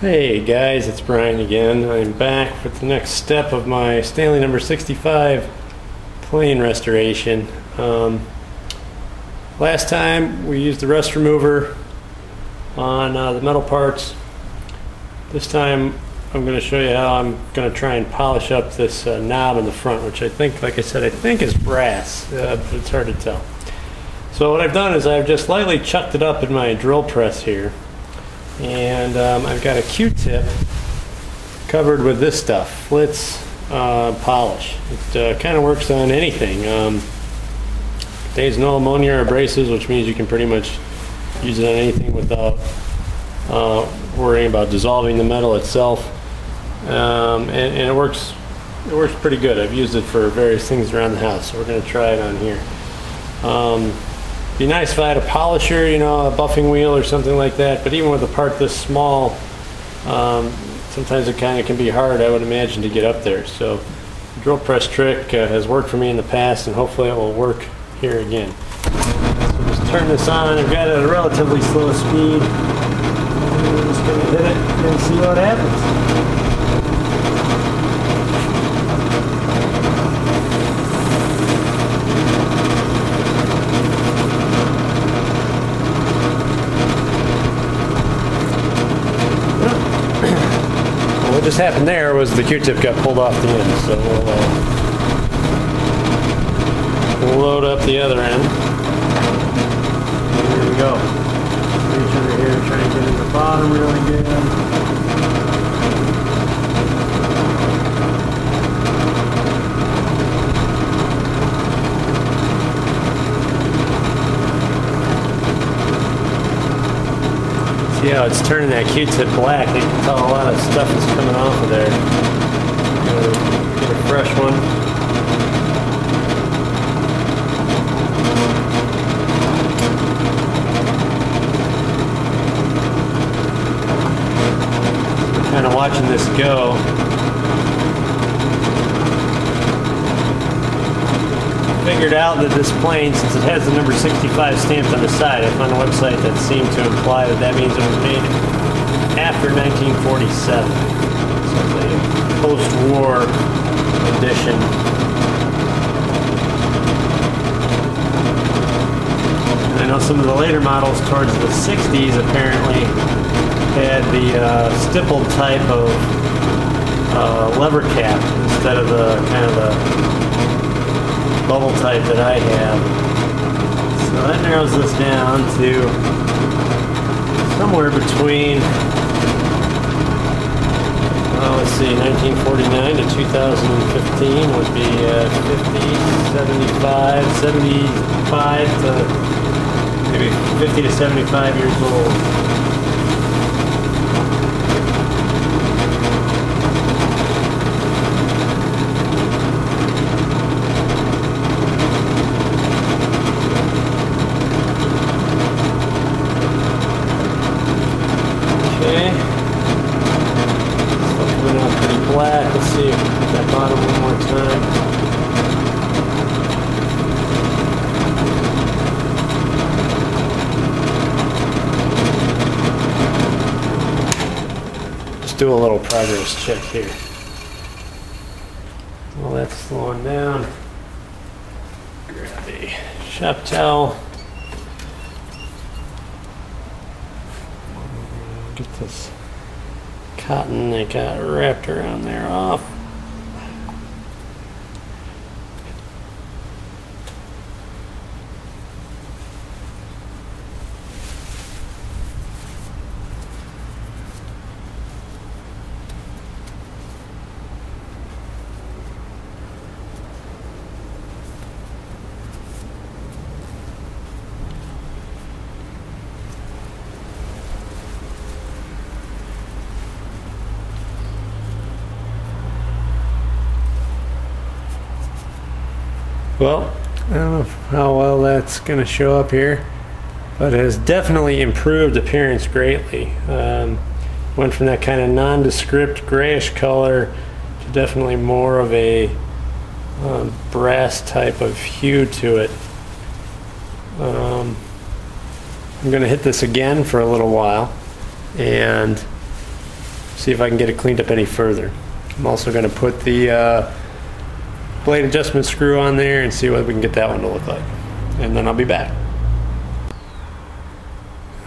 Hey guys, it's Brian again. I'm back with the next step of my Stanley number 65 plane restoration. Last time we used the rust remover on the metal parts. This time I'm going to show you how I'm going to try and polish up this knob in the front, which I think, like I said, I think is brass, but it's hard to tell. So what I've done is I've just lightly chucked it up in my drill press here. And I've got a Q-tip covered with this stuff, Flitz polish. It kind of works on anything. Contains no ammonia or abrasives, which means you can pretty much use it on anything without worrying about dissolving the metal itself. And it works pretty good. I've used it for various things around the house, so we're going to try it on here. Be nice if I had a polisher, you know, a buffing wheel or something like that, but even with a part this small, sometimes it kind of can be hard, I would imagine, to get up there. So the drill press trick has worked for me in the past, and hopefully it will work here again. So just turn this on. I've got it at a relatively slow speed. I'm just going to hit it and see what happens. What just happened there was the Q-tip got pulled off the end, so we'll load up the other end. Here we go. Reach under here, try and get in the bottom really good. See how it's turning that Q-tip black? You can tell a lot of stuff is coming off of there. Get a fresh one. We're kind of watching this go. Figured out that this plane, since it has the number 65 stamped on the side, I found a website that seemed to imply that that means it was made after 1947. So it's a post-war edition. And I know some of the later models towards the 60s apparently had the stippled type of lever cap instead of the kind of the bubble type that I have. So that narrows this down to somewhere between, let's see, 1949 to 2015 would be 75 to maybe 50 to 75 years old. Black. Let's see if we put that bottom one more time. Just do a little progress check here. Well, that's slowing down. Grab a shop towel. Get this cotton that got wrapped around there off. Well, I don't know how well that's going to show up here, but it has definitely improved appearance greatly. Went from that kind of nondescript grayish color to definitely more of a brass type of hue to it. I'm going to hit this again for a little while and see if I can get it cleaned up any further. I'm also going to put the blade adjustment screw on there and see what we can get that one to look like. And then I'll be back.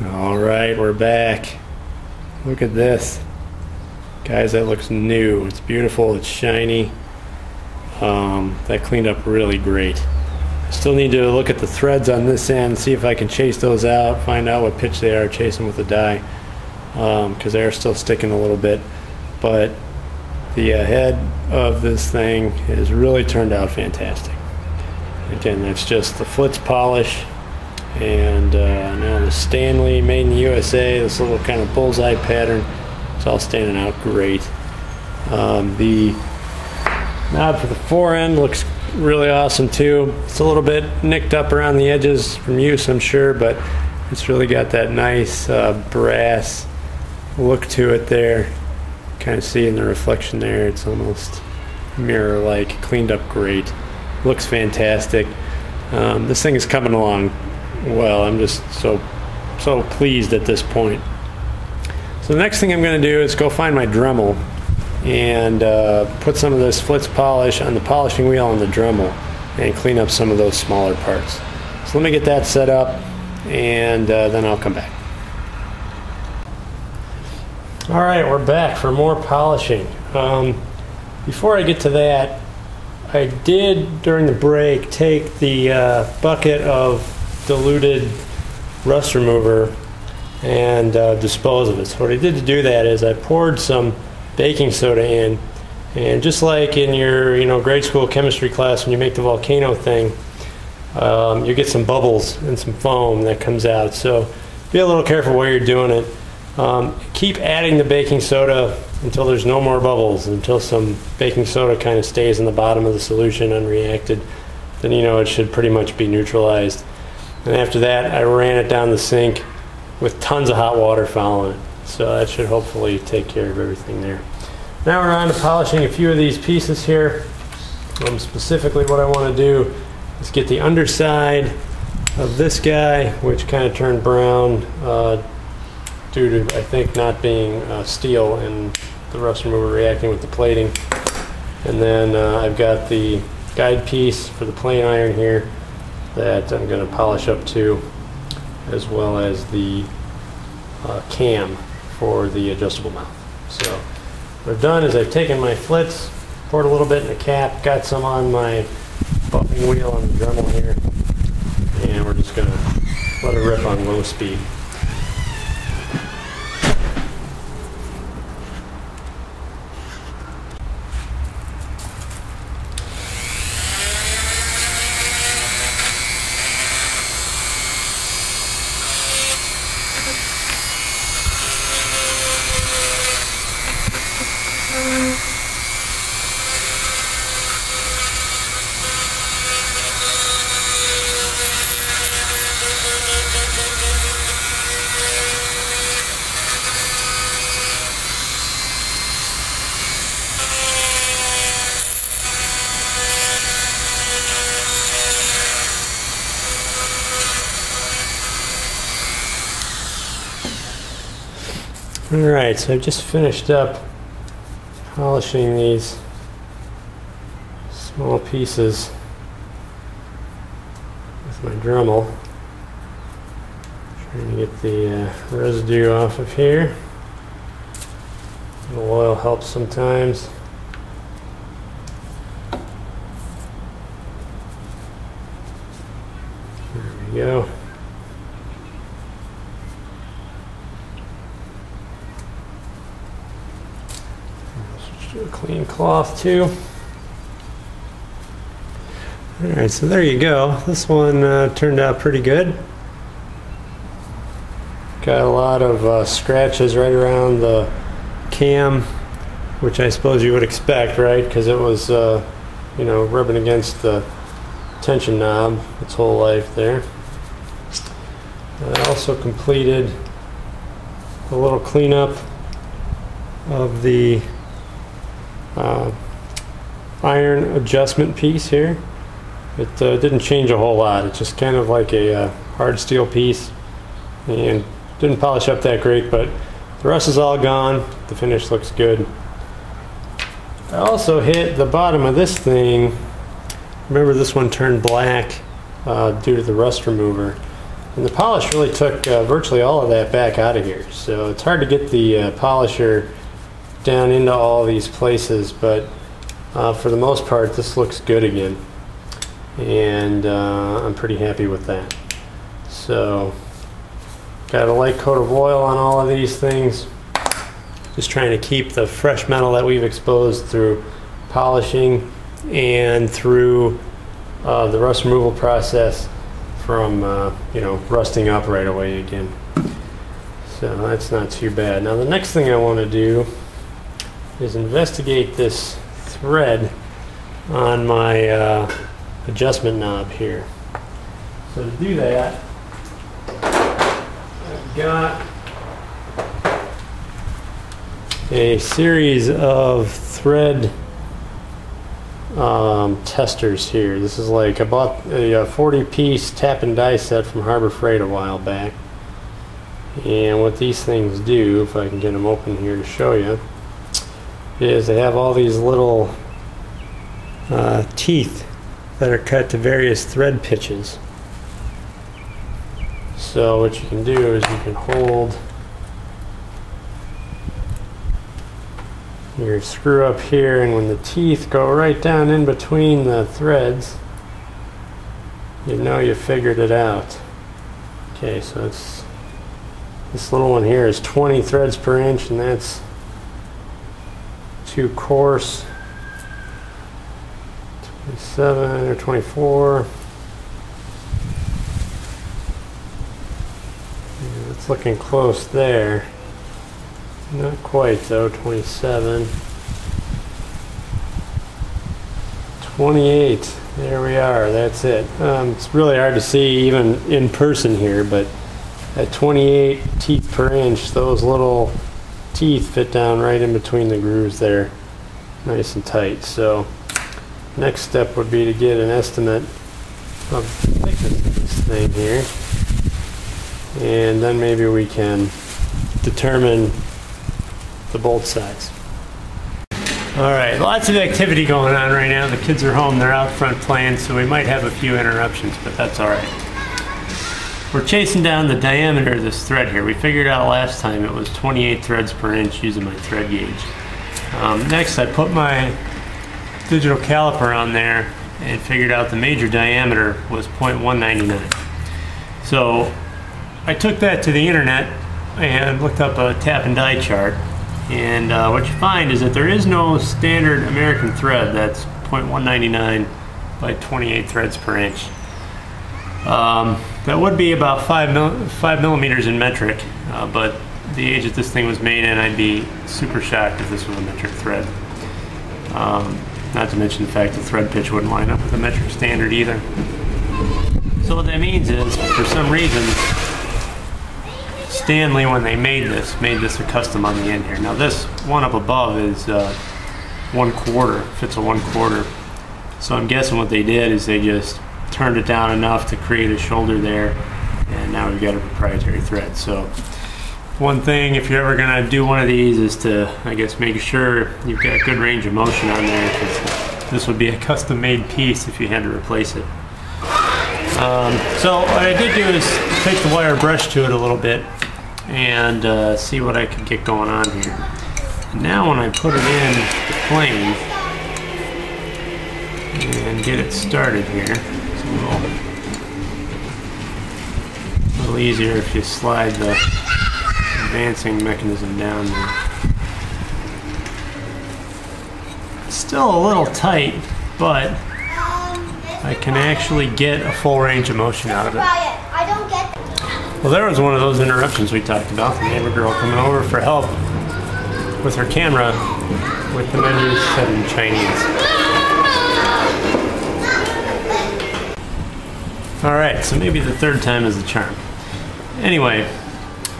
Alright, we're back. Look at this. Guys, that looks new. It's beautiful, it's shiny. That cleaned up really great. I still need to look at the threads on this end, see if I can chase those out, find out what pitch they are, chase them with the die, because they are still sticking a little bit. But the head of this thing has really turned out fantastic. Again, that's just the Flitz polish, and now the Stanley made in the USA, this little kind of bullseye pattern. It's all standing out great. The knob for the fore end looks really awesome too. It's a little bit nicked up around the edges from use, I'm sure, but it's really got that nice brass look to it there. Kind of see in the reflection there, it's almost mirror-like, cleaned up great. Looks fantastic. This thing is coming along well. I'm just so pleased at this point. So the next thing I'm going to do is go find my Dremel and put some of this Flitz polish on the polishing wheel on the Dremel and clean up some of those smaller parts. So let me get that set up, and then I'll come back. Alright, we're back for more polishing. Before I get to that, I did during the break take the bucket of diluted rust remover and dispose of it. So what I did to do that is I poured some baking soda in, and just like in your grade school chemistry class when you make the volcano thing, you get some bubbles and some foam that comes out. So be a little careful while you're doing it. Keep adding the baking soda until there's no more bubbles, until some baking soda kind of stays in the bottom of the solution unreacted. Then it should pretty much be neutralized. And after that, I ran it down the sink with tons of hot water following it. So that should hopefully take care of everything there. Now we're on to polishing a few of these pieces here. Specifically what I want to do is get the underside of this guy, which kind of turned brown due to, I think, not being steel and the rust remover reacting with the plating. And then I've got the guide piece for the plane iron here that I'm going to polish up to, as well as the cam for the adjustable mouth. So what I've done is I've taken my Flitz, poured a little bit in the cap, got some on my buffing wheel on the Dremel here, and we're just going to let it rip on low speed. Alright, so I've just finished up polishing these small pieces with my Dremel. Trying to get the residue off of here. The oil helps sometimes. There we go. A clean cloth too. Alright, so there you go. This one turned out pretty good. Got a lot of scratches right around the cam, which I suppose you would expect, right? Because it was, rubbing against the tension knob its whole life there. I also completed a little cleanup of the iron adjustment piece here. It didn't change a whole lot. It's just kind of like a hard steel piece, and didn't polish up that great, but The rust is all gone. The finish looks good. I also hit the bottom of this thing. Remember, this one turned black due to the rust remover. And the polish really took virtually all of that back out of here. So it's hard to get the polisher down into all these places, but for the most part, this looks good again. And I'm pretty happy with that. So, got a light coat of oil on all of these things. Just trying to keep the fresh metal that we've exposed through polishing and through the rust removal process from rusting up right away again. So that's not too bad. Now the next thing I want to do is investigate this thread on my adjustment knob here. So to do that, I've got a series of thread testers here. This is like, I bought a 40-piece tap and die set from Harbor Freight a while back. And what these things do, if I can get them open here to show you, is they have all these little teeth that are cut to various thread pitches. So what you can do is you can hold your screw up here, and when the teeth go right down in between the threads, you know you figured it out. Okay, so it's this little one here is 20 threads per inch, and that's too coarse. 27 or 24. Yeah, it's looking close there. Not quite though. 27. 28. There we are. That's it. It's really hard to see even in person here, but at 28 teeth per inch, those little teeth fit down right in between the grooves there, nice and tight. So next step would be to get an estimate of the thickness of this thing here, and then maybe we can determine the bolt size. Alright, lots of activity going on right now. The kids are home, they're out front playing, so we might have a few interruptions, but that's alright. We're chasing down the diameter of this thread here. We figured out last time it was 28 threads per inch using my thread gauge. Next, I put my digital caliper on there and figured out the major diameter was 0.199. So I took that to the internet and looked up a tap and die chart, and what you find is that there is no standard American thread that's 0.199 by 28 threads per inch. That would be about 5 millimeters in metric, but the age that this thing was made in, I'd be super shocked if this was a metric thread. Not to mention the fact the thread pitch wouldn't line up with the metric standard either. So what that means is, for some reason, Stanley, when they made this a custom on the end here. Now this one up above is 1/4, fits a 1/4. So I'm guessing what they did is they just turned it down enough to create a shoulder there, and now we've got a proprietary thread. So one thing, if you're ever going to do one of these, is to, I guess, make sure you've got good range of motion on there, because this would be a custom made piece if you had to replace it. So what I did do is take the wire brush to it a little bit and see what I could get going on here. And now when I put it in the plane and get it started here, it's a little easier if you slide the advancing mechanism down there. It's still a little tight, but I can actually get a full range of motion out of it. Well, there was one of those interruptions we talked about. The neighbor girl coming over for help with her camera with the menu set in Chinese. Alright, so maybe the third time is the charm. Anyway,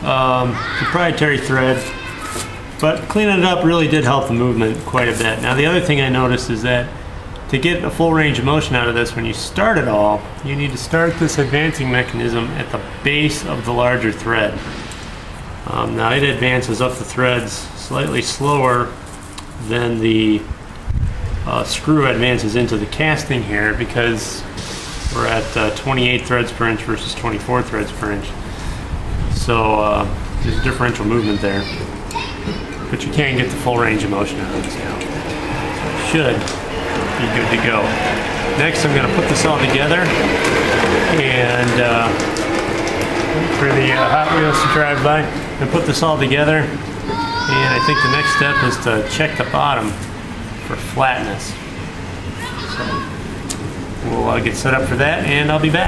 proprietary thread, but cleaning it up really did help the movement quite a bit. Now the other thing I noticed is that to get a full range of motion out of this, when you start it all, you need to start this advancing mechanism at the base of the larger thread. Now it advances up the threads slightly slower than the screw advances into the casting here, because we're at 28 threads per inch versus 24 threads per inch. So there's a differential movement there. But you can't get the full range of motion out of this now. Should be good to go. Next, I'm going to put this all together and for the Hot Wheels to drive by, and put this all together. And I think the next step is to check the bottom for flatness. So we'll get set up for that, and I'll be back.